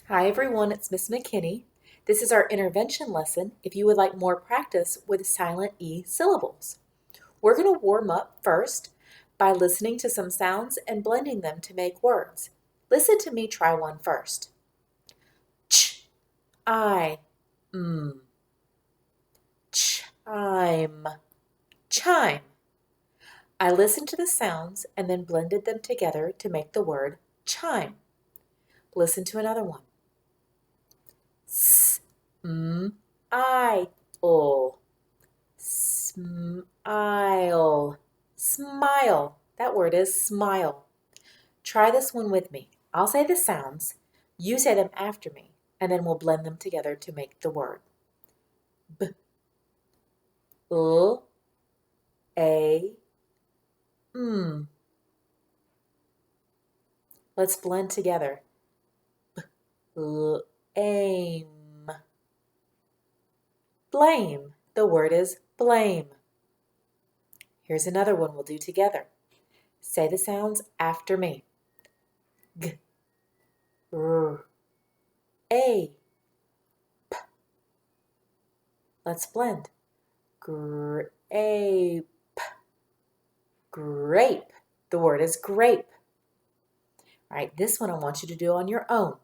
Hi everyone, it's Miss McKinney. This is our intervention lesson if you would like more practice with silent E syllables. We're going to warm up first by listening to some sounds and blending them to make words. Listen to me try one first. Ch, I, chime, chime. I listened to the sounds and then blended them together to make the word chime. Listen to another one. I-L. Smile. Smile. That word is smile. Try this one with me. I'll say the sounds, you say them after me, and then we'll blend them together to make the word. B, L, A, M. Let's blend together. B, L, aim. Blame. The word is blame. Here's another one we'll do together. Say the sounds after me. G, R, A, P. Let's blend. Grape. Grape. The word is grape. All right, this one I want you to do on your own.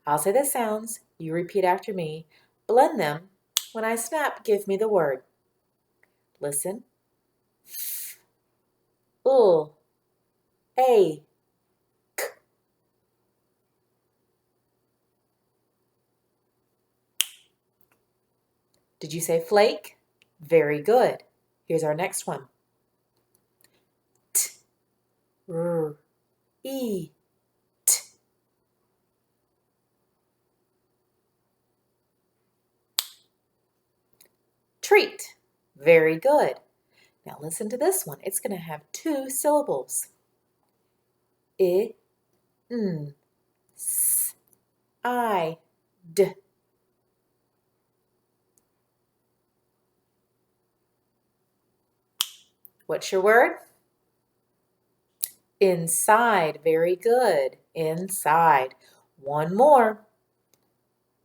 I'll say the sounds, you repeat after me, blend them. When I snap, give me the word. Listen. F, L, A, K. Did you say flake? Very good. Here's our next one. T, R, E, T. Treat. Very good. Now listen to this one. It's going to have two syllables. I, N, S, I, D. What's your word? Inside. Very good. Inside. One more.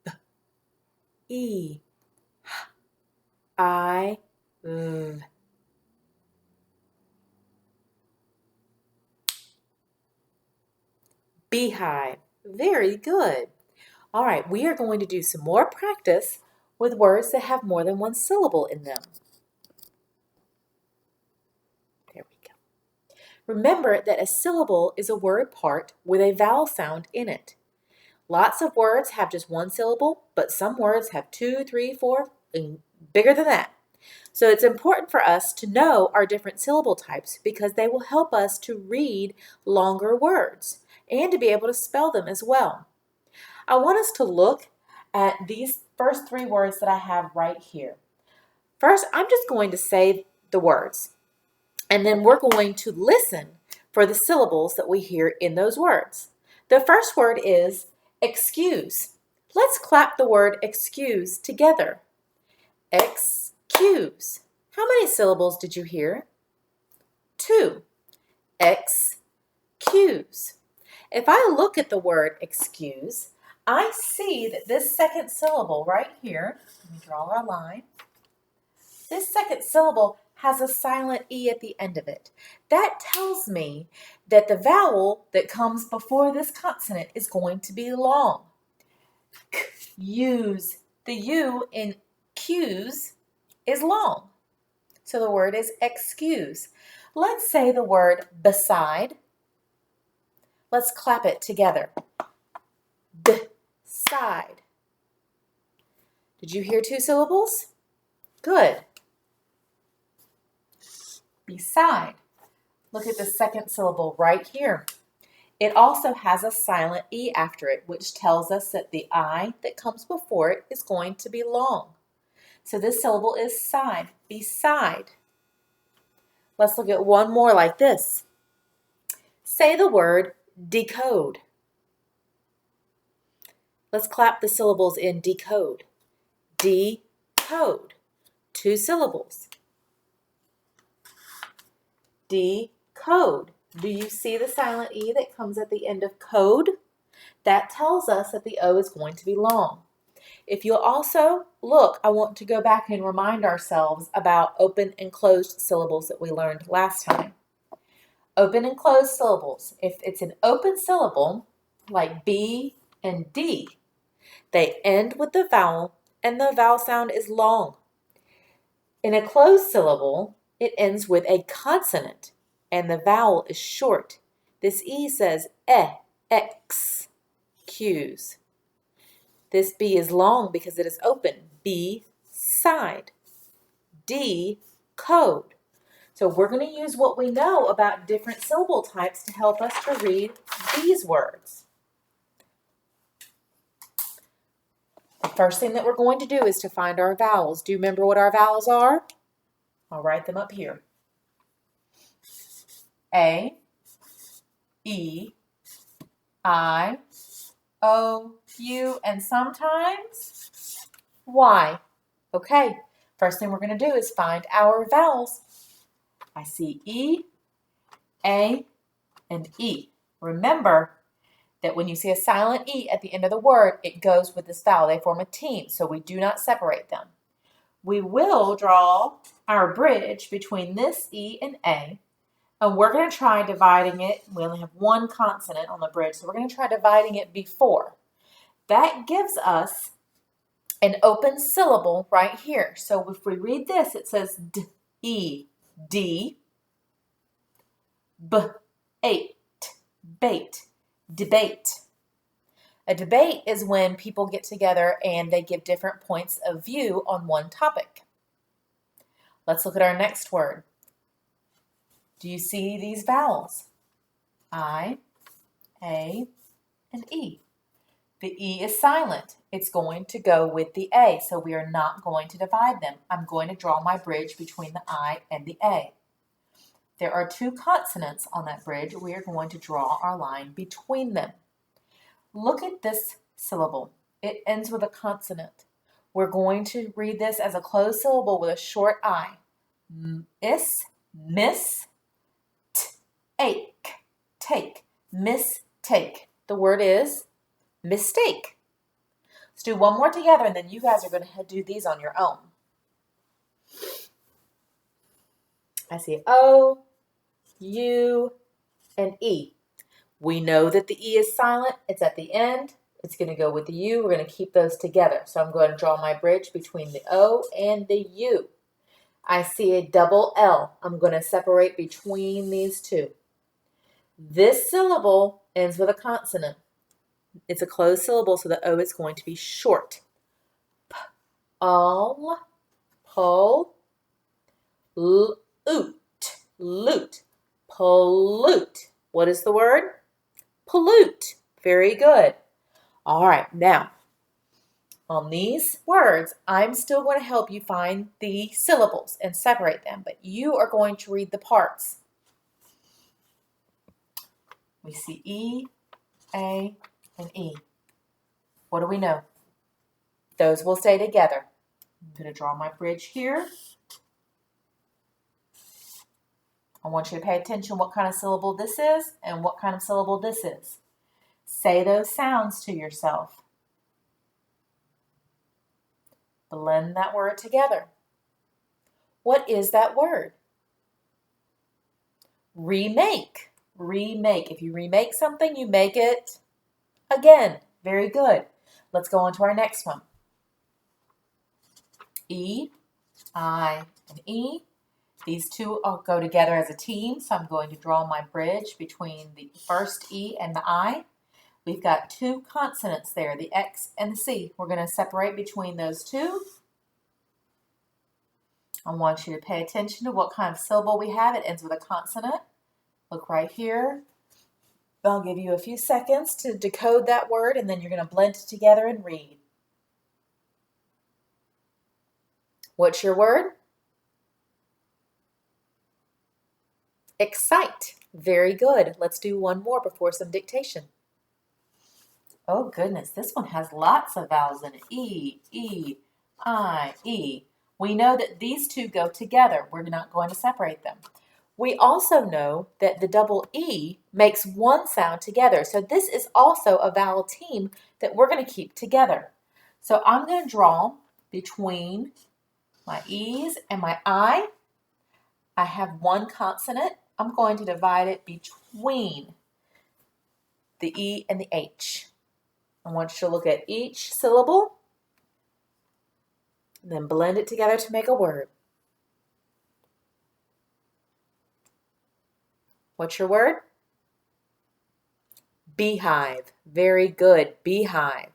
B, E, H, I, V. Beehive. Very good. All right, we are going to do some more practice with words that have more than one syllable in them. There we go. Remember that a syllable is a word part with a vowel sound in it. Lots of words have just one syllable, but some words have 2, 3, 4, and bigger than that. So it's important for us to know our different syllable types because they will help us to read longer words and to be able to spell them as well. I want us to look at these first three words that I have right here. First, I'm just going to say the words, and then we're going to listen for the syllables that we hear in those words. The first word is excuse. Let's clap the word excuse together. Excuse. How many syllables did you hear? 2. Excuse. If I look at the word excuse, I see that this second syllable right here, let me draw our line. This second syllable has a silent E at the end of it. That tells me that the vowel that comes before this consonant is going to be long. Use. The U in cues is long. So the word is excuse. Let's say the word beside. Let's clap it together. Beside. Did you hear 2 syllables? Good. Beside. Look at the second syllable right here. It also has a silent E after it, which tells us that the I that comes before it is going to be long. So this syllable is side, beside. Let's look at one more like this. Say the word decode. Let's clap the syllables in decode. Decode. 2 syllables. Decode. Do you see the silent E that comes at the end of code? That tells us that the O is going to be long. If you'll also look, I want to go back and remind ourselves about open and closed syllables that we learned last time. Open and closed syllables. If it's an open syllable, like B and D, they end with the vowel and the vowel sound is long. In a closed syllable, it ends with a consonant and the vowel is short. This E says X, Q's. This B is long because it is open. B, side. D, code. So we're going to use what we know about different syllable types to help us to read these words. The first thing that we're going to do is to find our vowels. Do you remember what our vowels are? I'll write them up here. A, E, I, O, U, and sometimes Y. Okay, first thing we're going to do is find our vowels. I see E, A, and E. Remember that when you see a silent E at the end of the word, it goes with this vowel. They form a team, so we do not separate them. We will draw our bridge between this E and A, and we're going to try dividing it. We only have one consonant on the bridge, so we're going to try dividing it before. That gives us an open syllable right here. So if we read this, it says D, E, D, B, eight, bait, debate. A debate is when people get together and they give different points of view on one topic. Let's look at our next word. Do you see these vowels? I, A, and E. The E is silent. It's going to go with the A, so we are not going to divide them. I'm going to draw my bridge between the I and the A. There are two consonants on that bridge. We are going to draw our line between them. Look at this syllable. It ends with a consonant. We're going to read this as a closed syllable with a short I. Miss, ache, take, mistake. The word is mistake. Let's do one more together and then you guys are going to do these on your own. I see O, U, and E. We know that the E is silent. It's at the end. It's going to go with the U. We're going to keep those together. So I'm going to draw my bridge between the O and the U. I see a double L. I'm going to separate between these two. This syllable ends with a consonant. It's a closed syllable, so the O is going to be short. Pull, loot, pollute. What is the word? Pollute. Very good. All right, now, on these words, I'm still going to help you find the syllables and separate them, but you are going to read the parts. We see E, A, and E. What do we know? Those will stay together. I'm going to draw my bridge here. I want you to pay attention what kind of syllable this is and what kind of syllable this is. Say those sounds to yourself. Blend that word together. What is that word? Remake. Remake. If you remake something, you make it again. Very good. Let's go on to our next one. E, I, and E. These two go together as a team, so I'm going to draw my bridge between the first E and the I. We've got two consonants there, the X and the C. We're going to separate between those two. I want you to pay attention to what kind of syllable we have. It ends with a consonant. Look right here. I'll give you a few seconds to decode that word, and then you're going to blend it together and read. What's your word? Excite. Very good. Let's do one more before some dictation. Oh goodness, this one has lots of vowels in it. E, E, I, E. We know that these two go together. We're not going to separate them. We also know that the double E makes one sound together. So this is also a vowel team that we're going to keep together. So I'm going to draw between my E's and my I. I have one consonant. I'm going to divide it between the E and the H. I want you to look at each syllable, and then blend it together to make a word. What's your word? Beehive. Very good, beehive.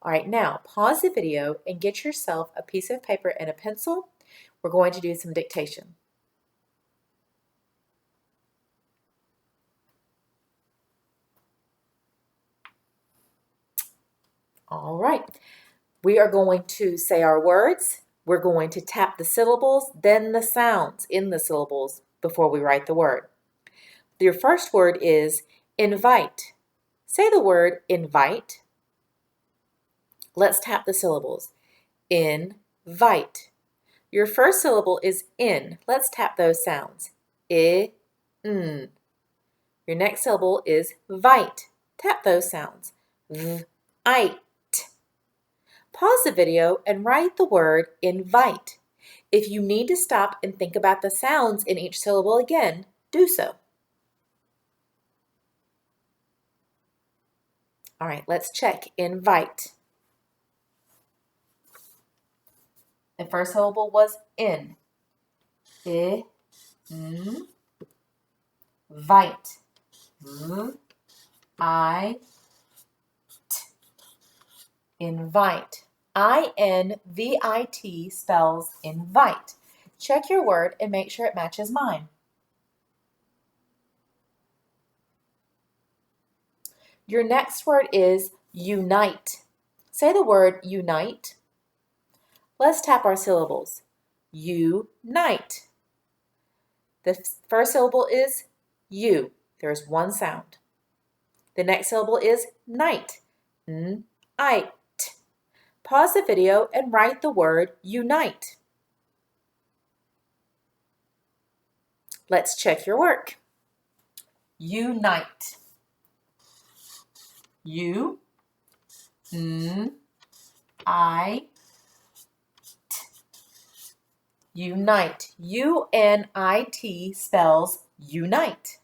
All right, now pause the video and get yourself a piece of paper and a pencil. We're going to do some dictation. All right, we are going to say our words. We're going to tap the syllables, then the sounds in the syllables before we write the word. Your first word is invite. Say the word invite. Let's tap the syllables. Invite. Your first syllable is in. Let's tap those sounds. I, n. Your next syllable is vite. Tap those sounds. V, ite. Pause the video and write the word invite. If you need to stop and think about the sounds in each syllable again, do so. All right, let's check invite. The first syllable was in. I, n, vite. V, I, t. Invite. I-N-V-I-T spells invite. Check your word and make sure it matches mine. Your next word is unite. Say the word unite. Let's tap our syllables. Unite. The first syllable is U. There's one sound. The next syllable is night. N-I-T. Pause the video and write the word unite. Let's check your work. Unite. U, N, I, T. Unite. U-N-I-T spells unite.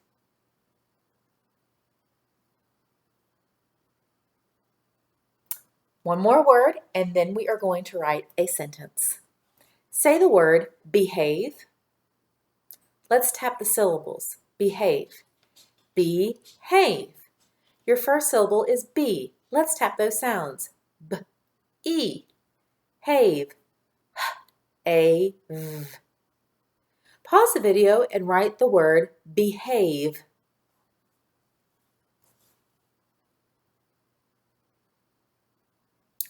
One more word, and then we are going to write a sentence. Say the word behave. Let's tap the syllables. Behave. Behave. Your first syllable is B. Let's tap those sounds. B, E, have, a, v. Pause the video and write the word behave.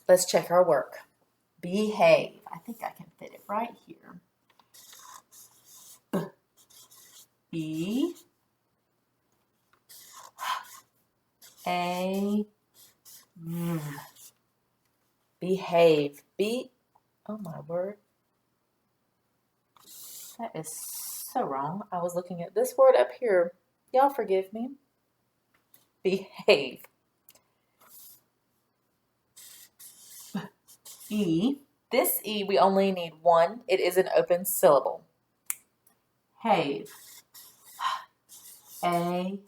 Let's check our work. Behave. I think I can fit it right here. B, A, v. Behave. B, oh my word. That is so wrong. I was looking at this word up here. Y'all forgive me. Behave. E. This E, we only need one. It is an open syllable. Have. A.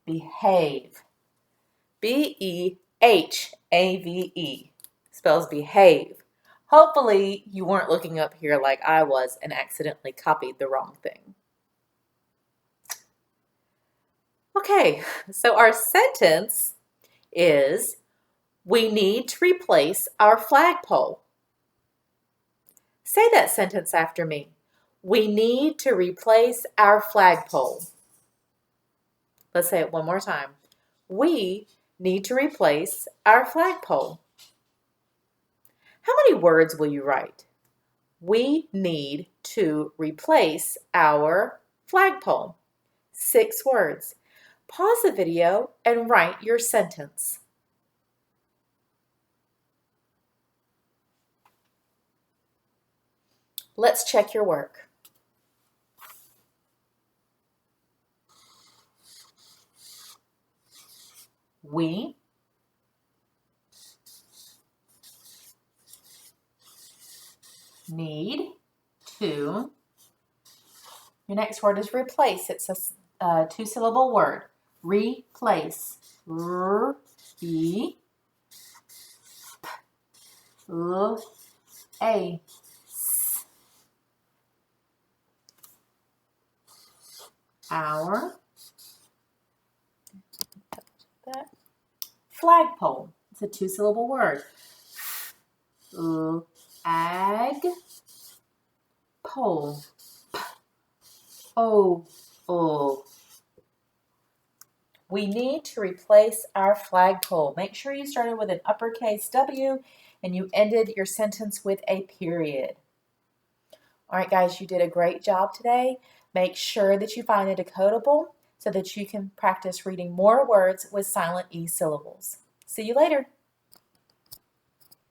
Behave. B-E-H-A-V-E. Spells behave. Hopefully you weren't looking up here like I was and accidentally copied the wrong thing. Okay, so our sentence is, we need to replace our flagpole. Say that sentence after me. We need to replace our flagpole. Let's say it one more time. We need to replace our flagpole. How many words will you write? We need to replace our flagpole. 6 words. Pause the video and write your sentence. Let's check your work. We. Need to. Your next word is replace. It's a two-syllable word. Replace. R, E, P, L, A, S. Our. That. Flagpole. It's a two-syllable word. Ag, pole. P, O, O. We need to replace our flagpole. Make sure you started with an uppercase W and you ended your sentence with a period. All right, guys, you did a great job today. Make sure that you find a decodable so that you can practice reading more words with silent E syllables. See you later.